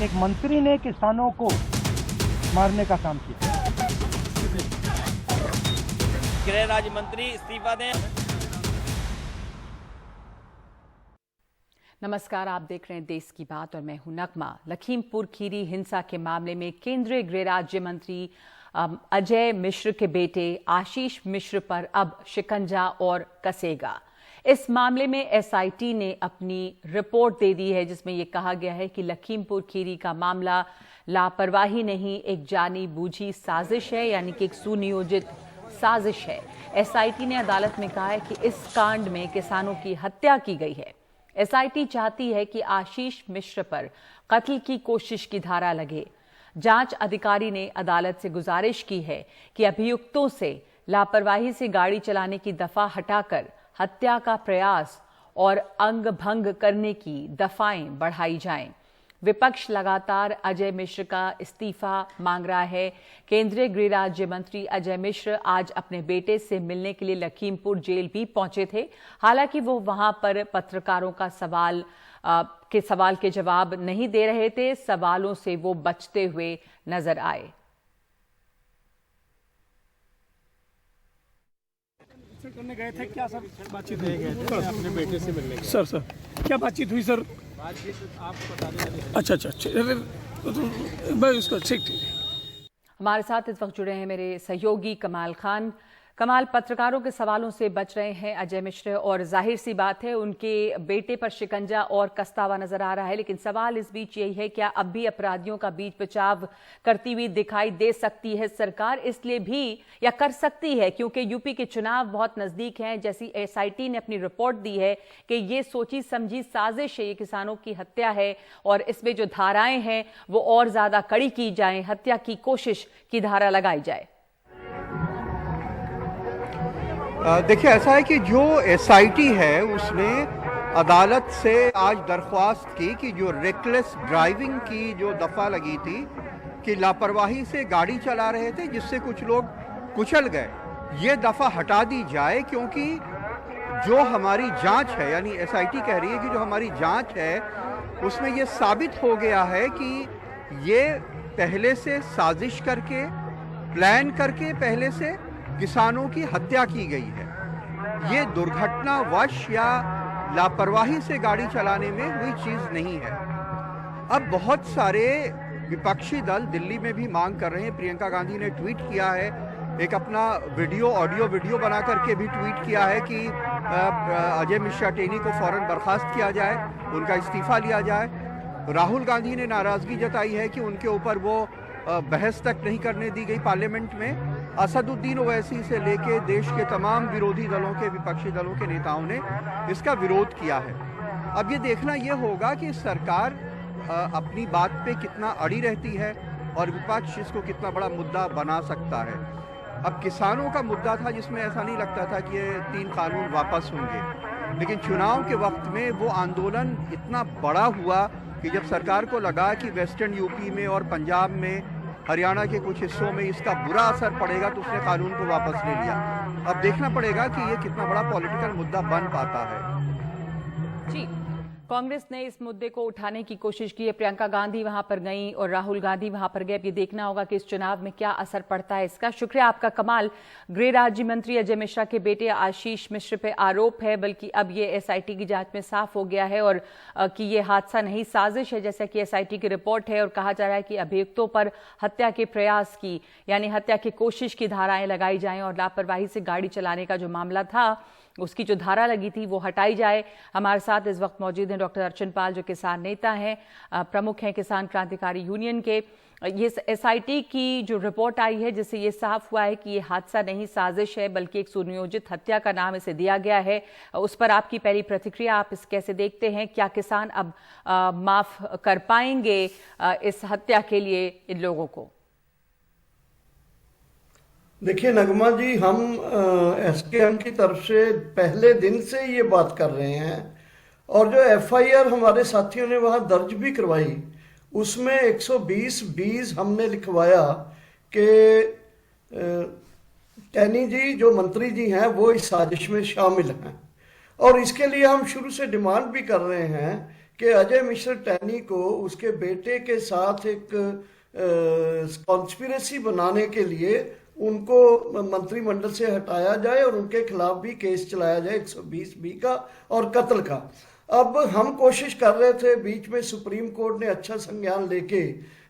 एक मंत्री ने किसानों को मारने का काम किया। गृह राज्य मंत्री इस्तीफा दें। नमस्कार, आप देख रहे हैं देश की बात और मैं हूं नगमा। लखीमपुर खीरी हिंसा के मामले में केंद्रीय गृह राज्य मंत्री अजय मिश्र के बेटे आशीष मिश्र पर अब शिकंजा और कसेगा। इस मामले में एसआईटी ने अपनी रिपोर्ट दे दी है, जिसमें यह कहा गया है कि लखीमपुर खीरी का मामला लापरवाही नहीं, एक जानी बूझी साजिश है, यानी कि एक सुनियोजित साजिश है। एसआईटी ने अदालत में कहा है कि इस कांड में किसानों की हत्या की गई है। एसआईटी चाहती है कि आशीष मिश्र पर कत्ल की कोशिश की धारा लगे। जांच अधिकारी ने अदालत से गुजारिश की है कि अभियुक्तों से लापरवाही से गाड़ी चलाने की दफा हटाकर हत्या का प्रयास और अंग भंग करने की दफाएं बढ़ाई जाएं। विपक्ष लगातार अजय मिश्र का इस्तीफा मांग रहा है। केंद्रीय गृह राज्य मंत्री अजय मिश्र आज अपने बेटे से मिलने के लिए लखीमपुर जेल भी पहुंचे थे। हालांकि वो वहां पर पत्रकारों का सवाल के जवाब नहीं दे रहे थे। सवालों से वो बचते हुए नजर आए। करने गए थे क्या सर? बातचीत हुई गए थे अपने बेटे से मिलने गए। सर क्या बातचीत हुई सर? बातचीत आपको बता दें। अच्छा, मैं उसको ठीक। हमारे साथ इस वक्त जुड़े हैं मेरे सहयोगी कमाल खान। कमाल, पत्रकारों के सवालों से बच रहे हैं अजय मिश्र और जाहिर सी बात है उनके बेटे पर शिकंजा और कसता हुआ नजर आ रहा है, लेकिन सवाल इस बीच यही है, क्या अब भी अपराधियों का बीच बचाव करती हुई दिखाई दे सकती है सरकार? इसलिए भी या कर सकती है क्योंकि यूपी के चुनाव बहुत नजदीक हैं। जैसी एसआईटी ने अपनी रिपोर्ट दी है कि ये सोची समझी साजिश है, ये किसानों की हत्या है और इसमें जो धाराएं हैं वो और ज्यादा कड़ी की जाए, हत्या की कोशिश की धारा लगाई जाए। देखिए, ऐसा है कि जो एसआईटी है उसने अदालत से आज दरख्वास्त की कि जो रेकलेस ड्राइविंग की जो दफ़ा लगी थी कि लापरवाही से गाड़ी चला रहे थे जिससे कुछ लोग कुचल गए, ये दफ़ा हटा दी जाए, क्योंकि जो हमारी जांच है, यानी एसआईटी कह रही है कि जो हमारी जांच है उसमें ये साबित हो गया है कि ये पहले से साजिश करके, प्लान करके पहले से किसानों की हत्या की गई है। ये दुर्घटनावश या लापरवाही से गाड़ी चलाने में हुई चीज़ नहीं है। अब बहुत सारे विपक्षी दल दिल्ली में भी मांग कर रहे हैं। प्रियंका गांधी ने ट्वीट किया है, एक अपना ऑडियो वीडियो बना करके भी ट्वीट किया है कि अजय मिश्रा टेनी को फौरन बर्खास्त किया जाए, उनका इस्तीफा लिया जाए। राहुल गांधी ने नाराज़गी जताई है कि उनके ऊपर वो बहस तक नहीं करने दी गई पार्लियामेंट में। असदुद्दीन ओवैसी से लेके देश के तमाम विरोधी दलों के, विपक्षी दलों के नेताओं ने इसका विरोध किया है। अब ये देखना ये होगा कि सरकार अपनी बात पे कितना अड़ी रहती है और विपक्ष इसको कितना बड़ा मुद्दा बना सकता है। अब किसानों का मुद्दा था जिसमें ऐसा नहीं लगता था कि ये 3 कानून वापस होंगे, लेकिन चुनाव के वक्त में वो आंदोलन इतना बड़ा हुआ कि जब सरकार को लगा कि वेस्टर्न यूपी में और पंजाब में, हरियाणा के कुछ हिस्सों में इसका बुरा असर पड़ेगा, तो उसने कानून को वापस ले लिया। अब देखना पड़ेगा कि ये कितना बड़ा पॉलिटिकल मुद्दा बन पाता है। जी, कांग्रेस ने इस मुद्दे को उठाने की कोशिश की है। प्रियंका गांधी वहां पर गई और राहुल गांधी वहां पर गए। अब ये देखना होगा कि इस चुनाव में क्या असर पड़ता है इसका। शुक्रिया आपका कमाल। गृह राज्य मंत्री अजय मिश्रा के बेटे आशीष मिश्र पे आरोप है, बल्कि अब ये एसआईटी की जांच में साफ हो गया है और कि ये हादसा नहीं साजिश है, जैसा कि एसआईटी की रिपोर्ट है। और कहा जा रहा है कि अभियुक्तों पर हत्या के प्रयास की, यानी हत्या की कोशिश की धाराएं लगाई जाएं और लापरवाही से गाड़ी चलाने का जो मामला था उसकी जो धारा लगी थी वो हटाई जाए। हमारे साथ इस वक्त मौजूद हैं डॉक्टर अर्चन पाल, जो किसान नेता हैं, प्रमुख हैं किसान क्रांतिकारी यूनियन के। ये एसआईटी की जो रिपोर्ट आई है जिससे ये साफ हुआ है कि ये हादसा नहीं साजिश है, बल्कि एक सुनियोजित हत्या का नाम इसे दिया गया है, उस पर आपकी पहली प्रतिक्रिया, आप इस कैसे देखते हैं? क्या किसान अब माफ कर पाएंगे इस हत्या के लिए इन लोगों को? देखिए नगमा जी, हम एसकेएम की तरफ से पहले दिन से ये बात कर रहे हैं और जो एफआईआर हमारे साथियों ने वहाँ दर्ज भी करवाई उसमें 120(20) हमने लिखवाया कि टैनी जी जो मंत्री जी हैं वो इस साजिश में शामिल हैं और इसके लिए हम शुरू से डिमांड भी कर रहे हैं कि अजय मिश्र टैनी को उसके बेटे के साथ एक कॉन्स्पिरेसी बनाने के लिए उनको मंत्रिमंडल से हटाया जाए और उनके खिलाफ भी केस चलाया जाए 120(b) का और कत्ल का। अब हम कोशिश कर रहे थे, बीच में सुप्रीम कोर्ट ने अच्छा संज्ञान लेके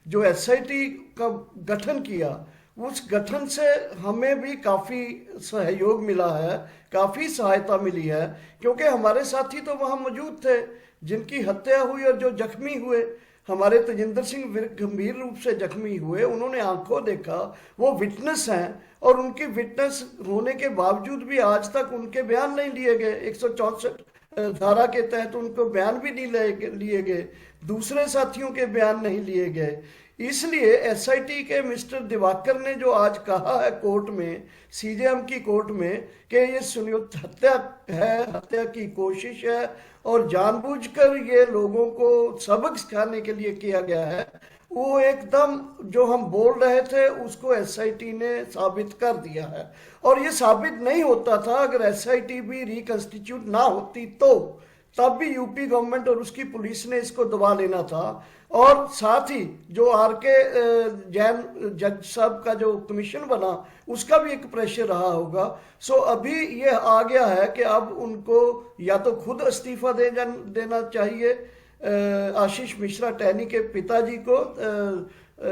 जो एसआईटी का गठन किया, उस गठन से हमें भी काफ़ी सहयोग मिला है, काफ़ी सहायता मिली है, क्योंकि हमारे साथी तो वहाँ मौजूद थे जिनकी हत्या हुई और जो जख्मी हुए। हमारे तेजिंदर सिंह गंभीर रूप से जख्मी हुए, उन्होंने आंखों देखा, वो विटनेस हैं और उनकी विटनेस होने के बावजूद भी आज तक उनके बयान नहीं लिए गए। 164 धारा के तहत उनको बयान भी नहीं लिए गए, दूसरे साथियों के बयान नहीं लिए गए। इसलिए एसआईटी के मिस्टर दिवाकर ने जो आज कहा है कोर्ट में, सीजेएम की कोर्ट में, कि ये सुनियोजित हत्या है, हत्या की कोशिश है और जानबूझकर ये लोगों को सबक सिखाने के लिए किया गया है, वो एकदम जो हम बोल रहे थे उसको एसआईटी ने साबित कर दिया है। और ये साबित नहीं होता था अगर एसआईटी भी रिकंस्टिट्यूट ना होती तो, तब भी यूपी गवर्नमेंट और उसकी पुलिस ने इसको दबा लेना था। और साथ ही जो आरके जैन जज साहब का जो कमीशन बना, उसका भी एक प्रेशर रहा होगा। सो अभी ये आ गया है कि अब उनको या तो खुद इस्तीफा देना चाहिए आशीष मिश्रा टैनी के पिताजी को,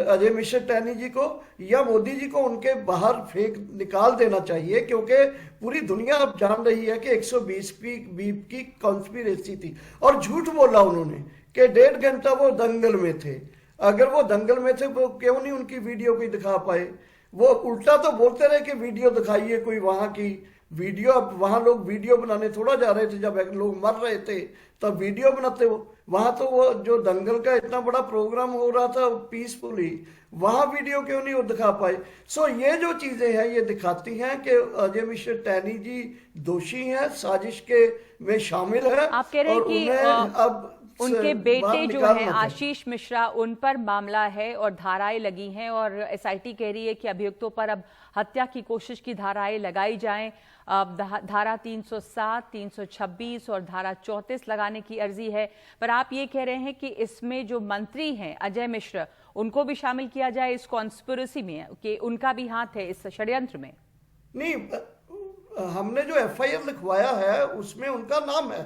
अजय मिश्रा टैनी जी को, या मोदी जी को उनके बाहर निकाल देना चाहिए, क्योंकि पूरी दुनिया अब जान रही है कि 120(b) की कॉन्स्पिरेसी थी। और झूठ बोला उन्होंने कि 1.5 घंटा वो दंगल में थे। अगर वो दंगल में थे वो क्यों नहीं उनकी वीडियो कोई दिखा पाए? वो उल्टा तो बोलते रहे कि वीडियो दिखाइए कोई वहां की वीडियो। अब वहां लोग वीडियो बनाने थोड़ा जा रहे थे, जब लोग मर रहे थे तब वीडियो बनाते हो। वहां तो वो जो दंगल का इतना बड़ा प्रोग्राम हो रहा था पीसफुली, वहां वीडियो क्यों नहीं वो दिखा पाए? सो ये जो चीजें हैं ये दिखाती हैं कि अजय मिश्र टैनी जी दोषी हैं, साजिश के में शामिल है। आप कह रहे हैं कि अब उनके बेटे जो हैं आशीष मिश्रा, उन पर मामला है और धाराएं लगी हैं और एसआईटी कह रही है कि अभियुक्तों पर अब हत्या की कोशिश की धाराएं लगाई जाएं। धारा 307, 326 और धारा 34 लगाने की अर्जी है। पर आप ये कह रहे हैं कि इसमें जो मंत्री हैं अजय मिश्र, उनको भी शामिल किया जाए इस कॉन्स्पिरेसी में, कि उनका भी हाथ है इस षड्यंत्र में? नहीं, हमने जो एफआईआर लिखवाया है उसमें उनका नाम है,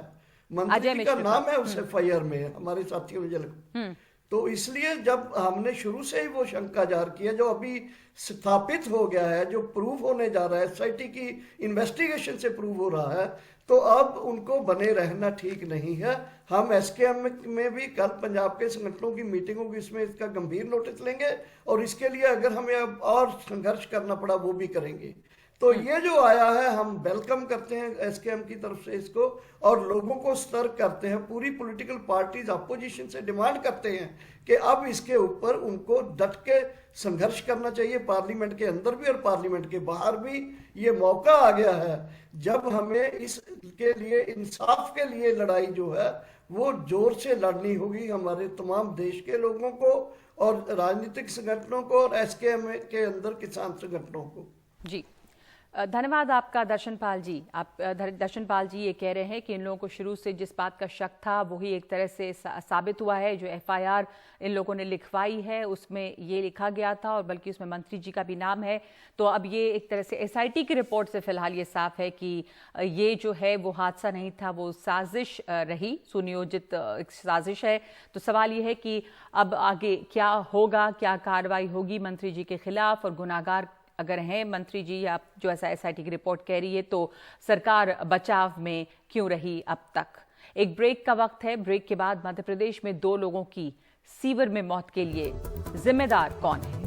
मंत्री का नाम है उस एफआईआर में, हमारे साथियों ने लिखा। तो इसलिए जब हमने शुरू से ही वो शंका जाहिर किया, जो अभी स्थापित हो गया है, जो प्रूव होने जा रहा है, एसआईटी की इन्वेस्टिगेशन से प्रूव हो रहा है, तो अब उनको बने रहना ठीक नहीं है। हम एसकेएम में भी कल पंजाब के संगठनों की मीटिंग होगी, इसमें इसका गंभीर नोटिस लेंगे और इसके लिए अगर हमें अब और संघर्ष करना पड़ा वो भी करेंगे। तो ये जो आया है हम वेलकम करते हैं एसकेएम की तरफ से इसको, और लोगों को सतर्क करते हैं। पूरी पॉलिटिकल पार्टीज अपोजिशन से डिमांड करते हैं कि अब इसके ऊपर उनको डट के संघर्ष करना चाहिए, पार्लियामेंट के अंदर भी और पार्लियामेंट के बाहर भी। ये मौका आ गया है जब हमें इसके लिए, इंसाफ के लिए लड़ाई जो है वो जोर से लड़नी होगी, हमारे तमाम देश के लोगों को और राजनीतिक संगठनों को और एसकेएम के अंदर किसान संगठनों को। जी, धन्यवाद आपका दर्शनपाल जी। आप दर्शनपाल जी ये कह रहे हैं कि इन लोगों को शुरू से जिस बात का शक था वही एक तरह से साबित हुआ है। जो एफआईआर इन लोगों ने लिखवाई है उसमें ये लिखा गया था और बल्कि उसमें मंत्री जी का भी नाम है। तो अब ये एक तरह से एसआईटी की रिपोर्ट से फिलहाल ये साफ है कि ये जो है वो हादसा नहीं था, वो साजिश रही, सुनियोजित एक साजिश है। तो सवाल ये है कि अब आगे क्या होगा, क्या कार्रवाई होगी मंत्री जी के खिलाफ, और गुनाहगार अगर हैं मंत्री जी या जो ऐसा एसआईटी की रिपोर्ट कह रही है, तो सरकार बचाव में क्यों रही अब तक? एक ब्रेक का वक्त है। ब्रेक के बाद मध्य प्रदेश में 2 लोगों की सीवर में मौत के लिए जिम्मेदार कौन है?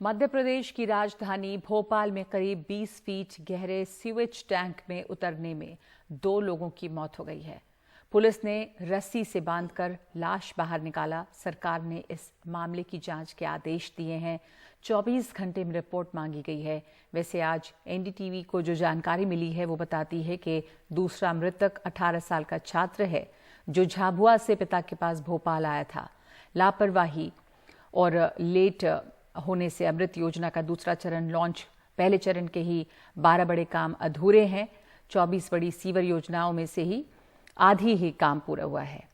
मध्य प्रदेश की राजधानी भोपाल में करीब 20 फीट गहरे सीवेज टैंक में उतरने में 2 लोगों की मौत हो गई है। पुलिस ने रस्सी से बांधकर लाश बाहर निकाला। सरकार ने इस मामले की जांच के आदेश दिए हैं। 24 घंटे में रिपोर्ट मांगी गई है। वैसे आज एनडीटीवी को जो जानकारी मिली है वो बताती है कि दूसरा मृतक 18 साल का छात्र है जो झाबुआ से पिता के पास भोपाल आया था। लापरवाही और लेट होने से अमृत योजना का दूसरा चरण लॉन्च, पहले चरण के ही 12 बड़े काम अधूरे हैं। 24 बड़ी सीवर योजनाओं में से ही आधी ही काम पूरा हुआ है।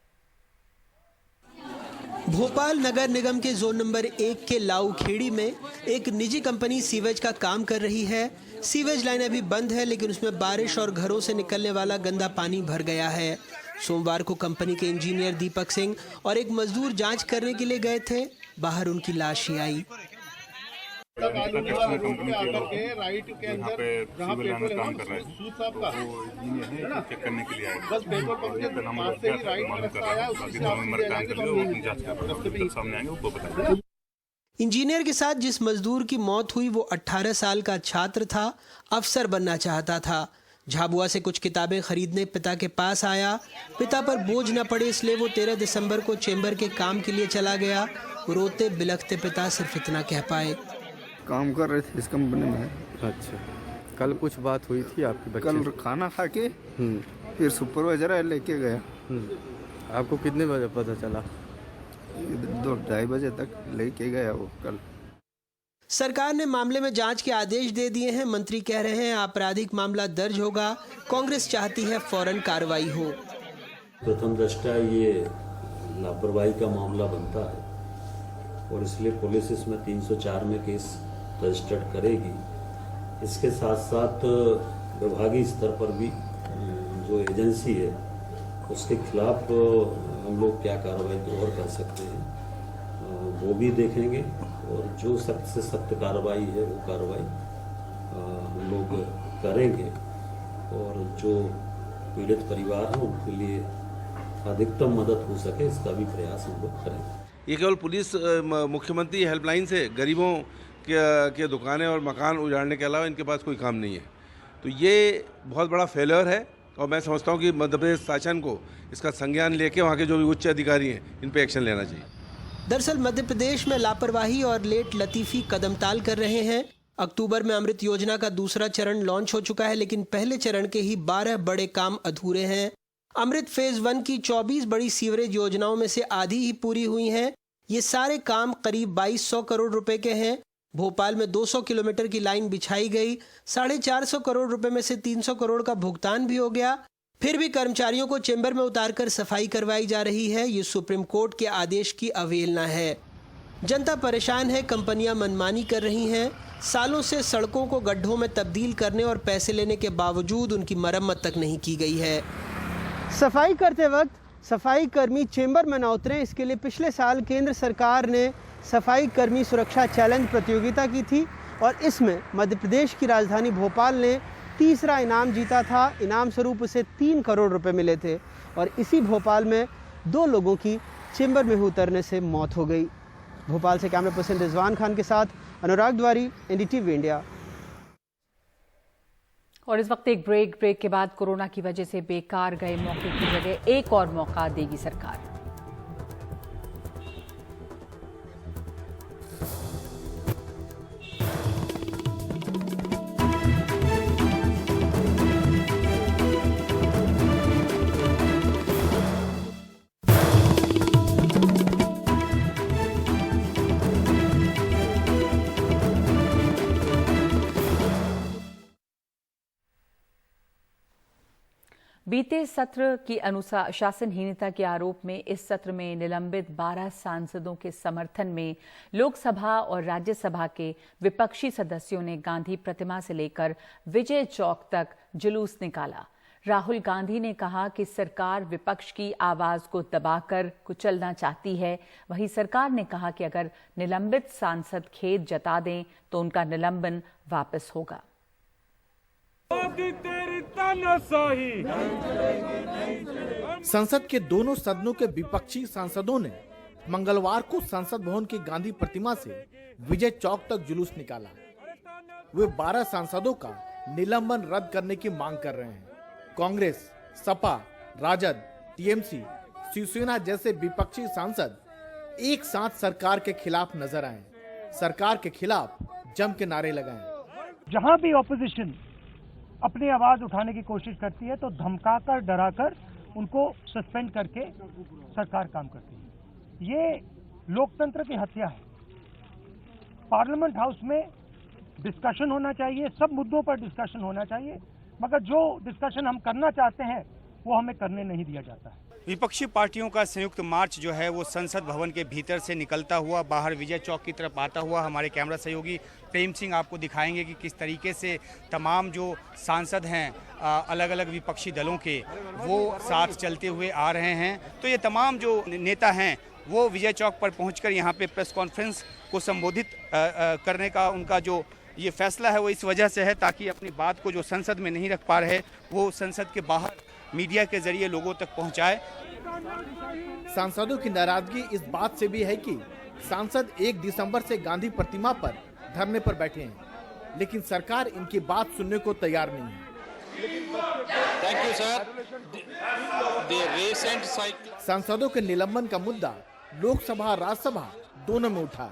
भोपाल नगर निगम के जोन नंबर 1 के लाऊखेड़ी में एक निजी कंपनी सीवेज का काम कर रही है। सीवेज लाइन अभी बंद है, लेकिन उसमें बारिश और घरों से निकलने वाला गंदा पानी भर गया है। सोमवार को कंपनी के इंजीनियर दीपक सिंह और एक मजदूर जांच करने के लिए गए थे। बाहर उनकी लाश ही आई। कंपनी के राइट के अंदर जहाँ पेट्रोल काम कर रहा है सूद साहब का वो इंजीनियर है चेक करने के लिए आया। बस पेट्रोल पंप के पास से ही राइट में रास्ता आया, उसके सामने आएंगे वो बताएंगे। इंजीनियर के साथ जिस मजदूर की मौत हुई वो 18 साल का छात्र था, अफसर बनना चाहता था। झाबुआ से कुछ किताबें खरीदने पिता के पास आया। पिता पर बोझ न पड़े इसलिए वो 13 दिसंबर को चेंबर के काम के लिए चला गया। रोते बिलखते पिता सिर्फ इतना कह पाए, काम कर रहे थे इस कंपनी में। अच्छा, कल कुछ बात हुई थी आपकी बच्चे? कल खाना खा के फिर सुपरवाइजर है लेके गया। आपको कितने बजे पता चला? 2-2:30 बजे तक लेके गया वो कल। सरकार ने मामले में जांच के आदेश दे दिए हैं। मंत्री कह रहे हैं आपराधिक मामला दर्ज होगा। कांग्रेस चाहती है फौरन कार्रवाई हो। प्रथम दृष्टया ये लापरवाही का मामला बनता है और इसलिए पुलिस इसमें 304 में केस रजिस्टर्ड करेगी। इसके साथ साथ विभागीय स्तर पर भी जो एजेंसी है उसके खिलाफ हम लोग क्या कार्रवाई और कर सकते हैं वो भी देखेंगे और जो सख्त से सख्त कार्रवाई है वो कार्रवाई हम लोग करेंगे और जो पीड़ित परिवार हैं उनके लिए अधिकतम मदद हो सके इसका भी प्रयास हम लोग करेंगे। ये केवल पुलिस मुख्यमंत्री हेल्पलाइन से गरीबों के दुकानें और मकान उजाड़ने के अलावा इनके पास कोई काम नहीं है। तो ये बहुत बड़ा फेलियर है और मैं समझता हूँ कि मध्य प्रदेश शासन को इसका संज्ञान लेके वहाँ के जो भी उच्च अधिकारी हैं इन पे एक्शन लेना चाहिए। दरअसल मध्य प्रदेश में लापरवाही और लेट लतीफी कदमताल कर रहे हैं। अक्टूबर में अमृत योजना का दूसरा चरण लॉन्च हो चुका है, लेकिन पहले चरण के ही 12 बड़े काम अधूरे हैं। अमृत फेज 1 की 24 बड़ी सीवरेज योजनाओं में से आधी ही पूरी हुई हैं। ये सारे काम करीब 2200 करोड़ रुपए के हैं। भोपाल में 200 किलोमीटर की लाइन बिछाई गई। 450 करोड़ रुपए में से 300 करोड़ का भुगतान भी हो गया। फिर भी कर्मचारियों को चेंबर में उतारकर सफाई करवाई जा रही है। ये सुप्रीम कोर्ट के आदेश की अवहेलना है। जनता परेशान है, कंपनियां मनमानी कर रही हैं। सालों से सड़कों को गड्ढों में तब्दील करने और पैसे लेने के बावजूद उनकी मरम्मत तक नहीं की गई है। सफाई करते वक्त सफाई कर्मी चेंबर में न उतरे, इसके लिए पिछले साल केंद्र सरकार ने सफाई कर्मी सुरक्षा चैलेंज प्रतियोगिता की थी और इसमें मध्य प्रदेश की राजधानी भोपाल ने तीसरा इनाम जीता था। इनाम स्वरूप उसे 3 करोड़ रुपए मिले थे और इसी भोपाल में 2 लोगों की चेंबर में उतरने से मौत हो गई। भोपाल से कैमरा पर्सन रिजवान खान के साथ अनुराग द्वारी, एनडीटीवी इंडिया। और इस वक्त एक ब्रेक के बाद कोरोना की वजह से बेकार गए मौके की जगह एक और मौका देगी सरकार। बीते सत्र की अनुशासनहीनता के आरोप में इस सत्र में निलंबित 12 सांसदों के समर्थन में लोकसभा और राज्यसभा के विपक्षी सदस्यों ने गांधी प्रतिमा से लेकर विजय चौक तक जुलूस निकाला। राहुल गांधी ने कहा कि सरकार विपक्ष की आवाज को दबाकर कुचलना चाहती है। वहीं सरकार ने कहा कि अगर निलंबित सांसद खेद जता दें तो उनका निलंबन वापस होगा। संसद के दोनों सदनों के विपक्षी सांसदों ने मंगलवार को संसद भवन की गांधी प्रतिमा से विजय चौक तक जुलूस निकाला। वे 12 सांसदों का निलंबन रद्द करने की मांग कर रहे हैं। कांग्रेस, सपा, राजद, टीएमसी, शिवसेना जैसे विपक्षी सांसद एक साथ सरकार के खिलाफ नजर आए, सरकार के खिलाफ जम के नारे लगाए। जहां भी ऑपोजिशन अपनी आवाज उठाने की कोशिश करती है तो धमकाकर, डराकर उनको सस्पेंड करके सरकार काम करती है। ये लोकतंत्र की हत्या है। पार्लियामेंट हाउस में डिस्कशन होना चाहिए, सब मुद्दों पर डिस्कशन होना चाहिए, मगर जो डिस्कशन हम करना चाहते हैं वो हमें करने नहीं दिया जाता है। विपक्षी पार्टियों का संयुक्त मार्च जो है वो संसद भवन के भीतर से निकलता हुआ बाहर विजय चौक की तरफ आता हुआ हमारे कैमरा सहयोगी प्रेम सिंह आपको दिखाएंगे कि किस तरीके से तमाम जो सांसद हैं अलग अलग विपक्षी दलों के वो साथ चलते हुए आ रहे हैं। तो ये तमाम जो नेता हैं वो विजय चौक पर पहुंचकर यहाँ पे प्रेस कॉन्फ्रेंस को संबोधित करने का उनका जो ये फैसला है वो इस वजह से है ताकि अपनी बात को जो संसद में नहीं रख पा रहे वो संसद के बाहर मीडिया के जरिए लोगों तक पहुंचाए। सांसदों की नाराजगी इस बात से भी है कि सांसद 1 दिसंबर से गांधी प्रतिमा पर धरने पर बैठे हैं, लेकिन सरकार इनकी बात सुनने को तैयार नहीं है। Thank you sir. The recent सांसदों के निलंबन का मुद्दा लोकसभा राज्यसभा दोनों में उठा।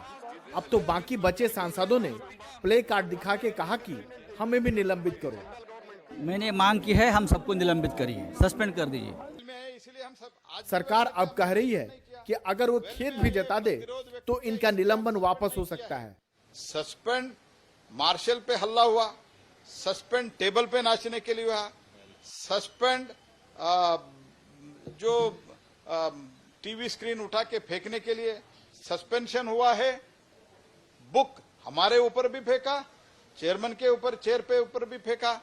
अब तो बाकी बचे सांसदों ने प्ले कार्ड दिखा के कहा कि हमें भी निलंबित करो। मैंने मांग की है, हम सबको निलंबित करिए, सस्पेंड कर दीजिए। सरकार अब कह रही है कि अगर वो खेद भी जता दे तो इनका निलंबन वापस हो सकता है। सस्पेंड मार्शल पे हल्ला हुआ, सस्पेंड टेबल पे नाचने के लिए हुआ, सस्पेंड जो टीवी स्क्रीन उठा के फेंकने के लिए सस्पेंशन हुआ है। बुक हमारे ऊपर भी फेंका, चेयरमैन के ऊपर, चेयर पे ऊपर भी फेंका।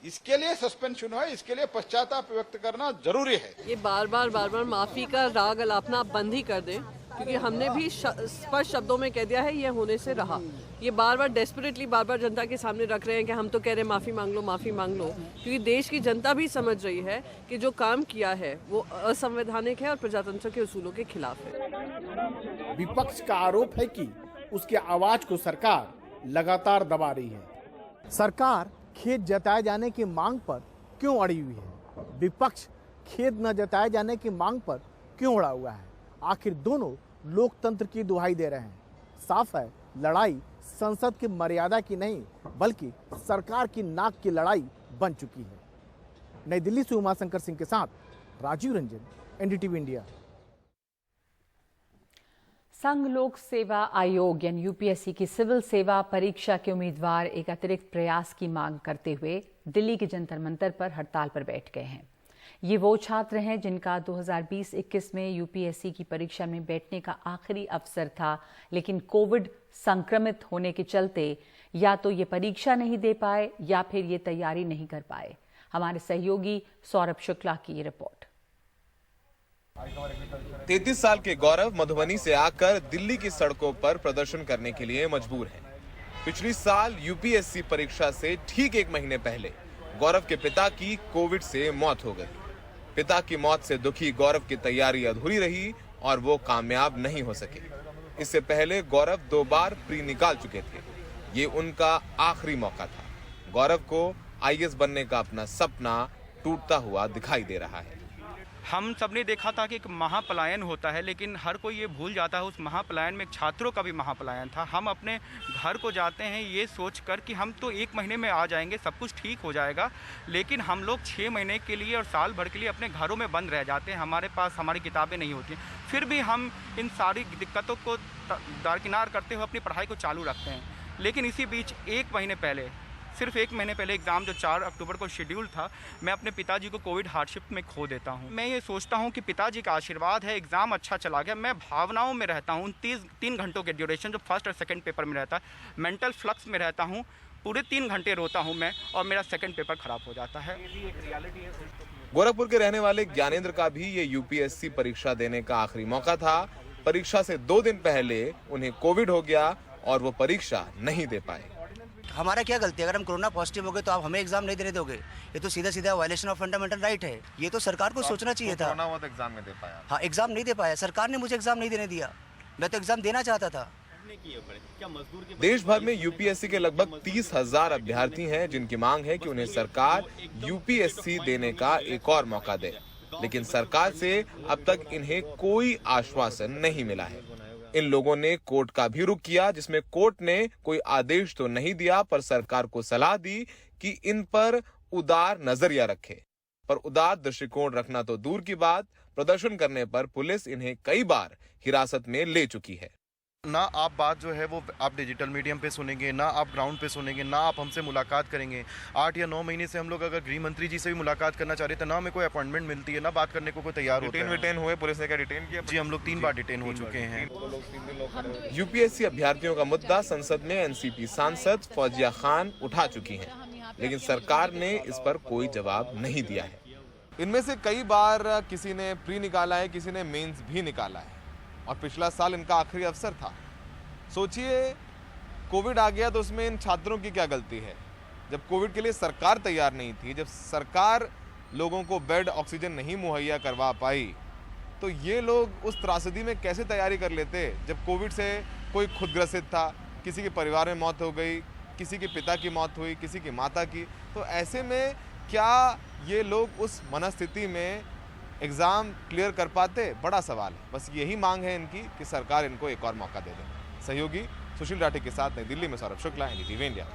इसके लिए सस्पेंशन है, इसके लिए पश्चाताप व्यक्त करना जरूरी है। ये बार बार माफी का राग अलापना आप बंद ही कर दें, क्योंकि हमने भी स्पष्ट शब्दों में कह दिया है ये होने से रहा। ये बार डेस्परेटली बार जनता के सामने रख रहे हैं कि हम तो कह रहे हैं माफी मांग लो, माफी मांग लो, क्योंकि देश की जनता भी समझ रही है कि जो काम किया है वो असंवैधानिक है और प्रजातंत्र के उसूलों के खिलाफ है। विपक्ष का आरोप है कि उसकी आवाज को सरकार लगातार दबा रही है। सरकार खेद जताए जाने की मांग पर क्यों अड़ी हुई है? विपक्ष खेद न जताए जाने की मांग पर क्यों अड़ा हुआ है? आखिर दोनों लोकतंत्र की दुहाई दे रहे हैं। साफ है, लड़ाई संसद की मर्यादा की नहीं बल्कि सरकार की नाक की लड़ाई बन चुकी है। नई दिल्ली से उमाशंकर सिंह के साथ राजीव रंजन, एनडीटीवी इंडिया। संघ लोक सेवा आयोग यानी यूपीएससी की सिविल सेवा परीक्षा के उम्मीदवार एक अतिरिक्त प्रयास की मांग करते हुए दिल्ली के जंतर मंतर पर हड़ताल पर बैठ गए हैं। ये वो छात्र हैं जिनका 2020-21 में यूपीएससी की परीक्षा में बैठने का आखिरी अवसर था, लेकिन कोविड संक्रमित होने के चलते या तो ये परीक्षा नहीं दे पाए या फिर ये तैयारी नहीं कर पाए। हमारे सहयोगी सौरभ शुक्ला की ये रिपोर्ट। 33 साल के गौरव मधुबनी से आकर दिल्ली की सड़कों पर प्रदर्शन करने के लिए मजबूर हैं। पिछली साल यूपीएससी परीक्षा से ठीक 1 महीने पहले गौरव के पिता की कोविड से मौत हो गई। पिता की मौत से दुखी गौरव की तैयारी अधूरी रही और वो कामयाब नहीं हो सके। इससे पहले गौरव 2 बार प्री निकाल चुके थे। ये उनका आखिरी मौका था। गौरव को आईएएस बनने का अपना सपना टूटता हुआ दिखाई दे रहा है। हम सबने देखा था कि एक महापलायन होता है, लेकिन हर कोई ये भूल जाता है उस महापलायन में छात्रों का भी महापलायन था। हम अपने घर को जाते हैं ये सोचकर कि हम तो 1 महीने में आ जाएंगे, सब कुछ ठीक हो जाएगा, लेकिन हम लोग 6 महीने के लिए और साल भर के लिए अपने घरों में बंद रह जाते हैं। हमारे पास हमारी किताबें नहीं होती हैं, फिर भी हम इन सारी दिक्कतों को दरकिनार करते हुए अपनी पढ़ाई को चालू रखते हैं। लेकिन इसी बीच 1 महीने पहले, सिर्फ 1 महीने पहले एग्ज़ाम जो 4 अक्टूबर को शेड्यूल था, मैं अपने पिताजी को कोविड हार्डशिप में खो देता हूं। मैं ये सोचता हूं कि पिताजी का आशीर्वाद है, एग्ज़ाम अच्छा चला गया। मैं भावनाओं में रहता हूं 3 घंटों के ड्यूरेशन जो फर्स्ट और सेकंड पेपर में रहता है, मेंटल फ्लक्स में रहता हूं। पूरे 3 घंटे रोता हूं मैं और मेरा सेकंड पेपर खराब हो जाता है। गोरखपुर के रहने वाले ज्ञानेंद्र का भी ये यूपीएससी परीक्षा देने का आखिरी मौका था। परीक्षा से 2 दिन पहले उन्हें कोविड हो गया और वो परीक्षा नहीं दे पाए। हमारा क्या गलती है? अगर हम कोरोना पॉजिटिव हो गए तो आप हमें एग्जाम नहीं देने दोगे? ये तो सीधा सीधा वायलेशन ऑफ फंडामेंटल राइट है। ये तो सरकार को सोचना चाहिए था। कोरोना हुआ तो एग्जाम नहीं दे पाया। हाँ, एग्जाम नहीं दे पाया, सरकार ने मुझे एग्जाम नहीं देने दिया। मैं तो एग्जाम देना चाहता था। देश भर में यूपीएससी के लगभग 30,000 अभ्यर्थी हैं जिनकी मांग है कि उन्हें सरकार यूपीएससी देने का एक और मौका दे, लेकिन सरकार से अब तक इन्हें कोई आश्वासन नहीं मिला है। इन लोगों ने कोर्ट का भी रुख किया, जिसमें कोर्ट ने कोई आदेश तो नहीं दिया पर सरकार को सलाह दी कि इन पर उदार नजरिया रखे। पर उदार दृष्टिकोण रखना तो दूर की बात, प्रदर्शन करने पर पुलिस इन्हें कई बार हिरासत में ले चुकी है। ना आप बात जो है वो आप डिजिटल मीडियम पे सुनेंगे, ना आप ग्राउंड पे सुनेंगे, ना आप हमसे मुलाकात करेंगे। 8 या 9 महीने से हम लोग अगर गृह मंत्री जी से भी मुलाकात करना चाह रहे थे, ना हमें कोई अपॉइंटमेंट मिलती है, ना बात करने को कोई तैयार होता है। डिटेन हुए, पुलिस ने क्या डिटेन किया? जी, हम लोग 3 बार डिटेन हो चुके हैं। यूपीएससी अभ्यर्थियों का मुद्दा संसद में एनसीपी सांसद फौजिया खान उठा चुकी हैं, लेकिन सरकार ने इस पर कोई जवाब नहीं दिया है। इनमें से कई बार किसी ने प्री निकाला है, किसी ने मेंस भी निकाला है, और पिछला साल इनका आखिरी अवसर था। सोचिए, कोविड आ गया तो उसमें इन छात्रों की क्या गलती है? जब कोविड के लिए सरकार तैयार नहीं थी, जब सरकार लोगों को बेड, ऑक्सीजन नहीं मुहैया करवा पाई, तो ये लोग उस त्रासदी में कैसे तैयारी कर लेते? जब कोविड से कोई खुदग्रसित था, किसी के परिवार में मौत हो गई, किसी के पिता की मौत हुई, किसी की माता की, तो ऐसे में क्या ये लोग उस मनस्थिति में एग्ज़ाम क्लियर कर पाते? बड़ा सवाल है। बस यही मांग है इनकी कि सरकार इनको एक और मौका दे दे। सहयोगी सुशील राठी के साथ नई दिल्ली में सौरभ शुक्ला, एनडीटीवी इंडिया।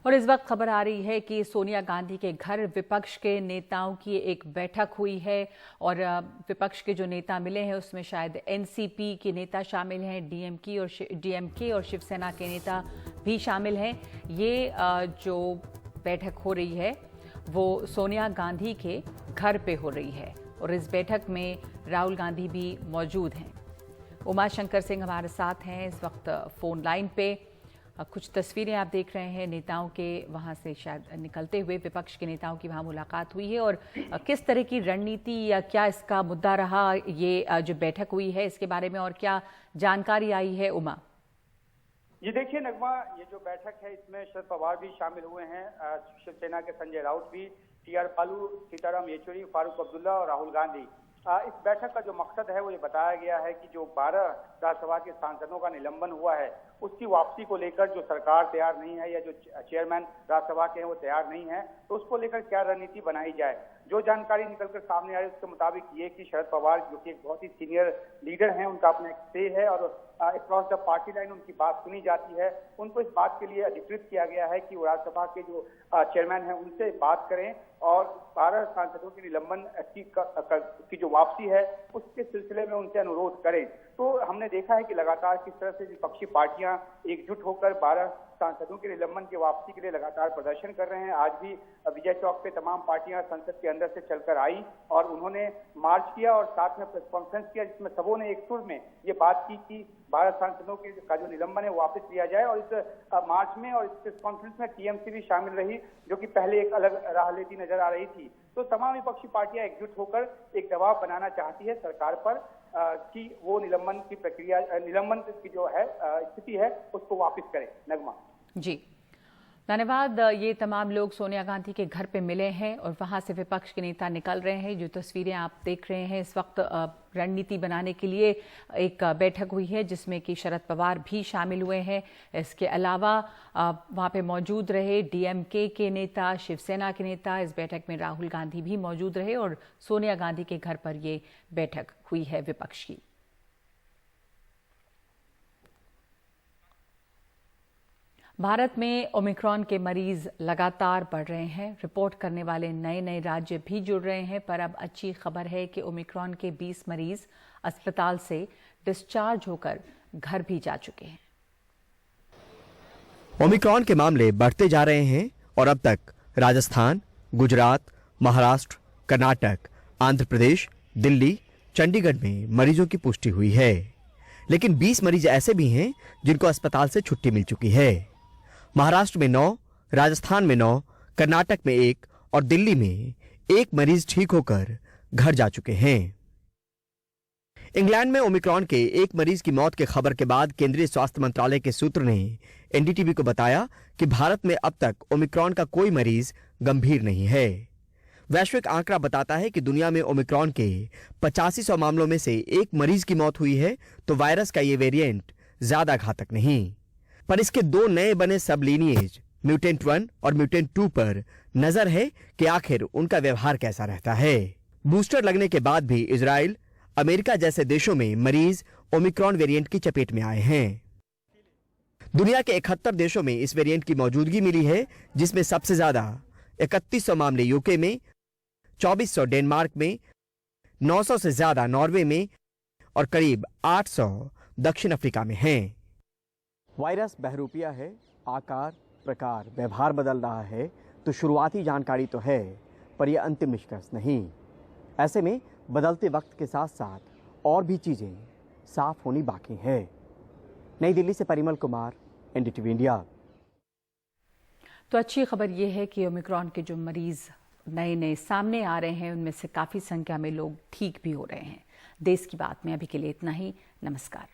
और इस वक्त खबर आ रही है कि सोनिया गांधी के घर विपक्ष के नेताओं की एक बैठक हुई है और विपक्ष के जो नेता मिले हैं उसमें शायद एनसीपी के नेता शामिल हैं, डीएमके और शिवसेना के नेता भी शामिल हैं। ये जो बैठक हो रही है वो सोनिया गांधी के घर पे हो रही है और इस बैठक में राहुल गांधी भी मौजूद हैं। उमा शंकर सिंह हमारे साथ हैं इस वक्त फोन लाइन पे। कुछ तस्वीरें आप देख रहे हैं नेताओं के वहां से शायद निकलते हुए, विपक्ष के नेताओं की वहां मुलाकात हुई है और किस तरह की रणनीति या क्या इसका मुद्दा रहा ये जो बैठक हुई है इसके बारे में और क्या जानकारी आई है? उमा ये देखिए नगमा, ये जो बैठक है इसमें शरद पवार भी शामिल हुए हैं, शिवसेना के संजय राउत भी, टीआर बालू, सीताराम येचुरी, फारूक अब्दुल्ला और राहुल गांधी। इस बैठक का जो मकसद है वो ये बताया गया है कि जो 12 राज्यसभा के सांसदों का निलंबन हुआ है उसकी वापसी को लेकर जो सरकार तैयार नहीं है या जो चेयरमैन राज्यसभा के हैं वो तैयार नहीं है, तो उसको लेकर क्या रणनीति बनाई जाए। जो जानकारी निकलकर सामने आई उसके मुताबिक ये कि शरद पवार जो कि एक बहुत ही सीनियर लीडर हैं, उनका अपना एक से है और अक्रॉस द पार्टी लाइन उनकी बात सुनी जाती है। उनको इस बात के लिए अधिकृत किया गया है कि वो राज्यसभा के जो चेयरमैन हैं उनसे बात करें और 12 सांसदों के निलंबन की जो वापसी है उसके सिलसिले में उनसे अनुरोध करें। तो हमने देखा है कि लगातार किस तरह से विपक्षी पार्टियां एकजुट होकर 12 सांसदों के निलंबन की वापसी के लिए लगातार प्रदर्शन कर रहे हैं। आज भी विजय चौक पे तमाम पार्टियां संसद के अंदर से चलकर आई और उन्होंने मार्च किया और साथ में प्रेस कॉन्फ्रेंस किया जिसमें सबों ने एक सुर में ये बात की कि 12 सांसदों का जो निलंबन है वापस लिया जाए। और इस मार्च में और इस प्रेस कॉन्फ्रेंस में टीएमसी भी शामिल रही जो कि पहले एक अलग राह लेती नजर आ रही थी। तो तमाम विपक्षी पार्टियां एकजुट होकर एक दबाव बनाना चाहती है सरकार पर कि वो निलंबन की प्रक्रिया, निलंबन की जो है स्थिति है उसको वापस करे। नगमा जी धन्यवाद। ये तमाम लोग सोनिया गांधी के घर पे मिले हैं और वहां से विपक्ष के नेता निकल रहे हैं। जो तस्वीरें आप देख रहे हैं इस वक्त रणनीति बनाने के लिए एक बैठक हुई है जिसमें कि शरद पवार भी शामिल हुए हैं। इसके अलावा वहां पे मौजूद रहे डीएमके के नेता, शिवसेना के नेता। इस बैठक में राहुल गांधी भी मौजूद रहे और सोनिया गांधी के घर पर ये बैठक हुई है विपक्ष की। भारत में ओमिक्रॉन के मरीज लगातार बढ़ रहे हैं। रिपोर्ट करने वाले नए नए राज्य भी जुड़ रहे हैं, पर अब अच्छी खबर है कि ओमिक्रॉन के 20 मरीज अस्पताल से डिस्चार्ज होकर घर भी जा चुके हैं। ओमिक्रॉन के मामले बढ़ते जा रहे हैं और अब तक राजस्थान, गुजरात, महाराष्ट्र, कर्नाटक, आंध्र प्रदेश, दिल्ली, चंडीगढ़ में मरीजों की पुष्टि हुई है, लेकिन 20 मरीज ऐसे भी हैं जिनको अस्पताल से छुट्टी मिल चुकी है। महाराष्ट्र में 9, राजस्थान में 9, कर्नाटक में 1 और दिल्ली में 1 मरीज ठीक होकर घर जा चुके हैं। इंग्लैंड में ओमिक्रॉन के 1 मरीज की मौत की खबर के बाद केंद्रीय स्वास्थ्य मंत्रालय के सूत्र ने एनडीटीवी को बताया कि भारत में अब तक ओमिक्रॉन का कोई मरीज गंभीर नहीं है। वैश्विक आंकड़ा बताता है कि दुनिया में ओमिक्रॉन के 8500 मामलों में से 1 मरीज की मौत हुई है, तो वायरस का ये वेरिएंट ज्यादा घातक नहीं। पर इसके 2 नए बने सब लीनिएज म्यूटेंट 1 और म्यूटेंट 2 पर नजर है कि आखिर उनका व्यवहार कैसा रहता है। बूस्टर लगने के बाद भी इजराइल, अमेरिका जैसे देशों में मरीज ओमिक्रॉन वेरिएंट की चपेट में आए हैं। दुनिया के 71 देशों में इस वेरिएंट की मौजूदगी मिली है, जिसमें सबसे ज्यादा 3100 मामले यूके में, 2400 डेनमार्क में, 900 से ज्यादा नॉर्वे में और करीब 800 दक्षिण अफ्रीका में हैं। वायरस बहरूपिया है, आकार, प्रकार, व्यवहार बदल रहा है, तो शुरुआती जानकारी तो है, पर यह अंतिम निष्कर्ष नहीं। ऐसे में बदलते वक्त के साथ साथ और भी चीजें साफ होनी बाकी है। नई दिल्ली से परिमल कुमार, एनडीटीवी इंडिया। तो अच्छी खबर यह है कि ओमिक्रॉन के जो मरीज नए सामने आ रहे हैं, उनमें से काफी संख्या में लोग ठीक भी हो रहे हैं। देश की बात में अभी के लिए इतना ही। नमस्कार।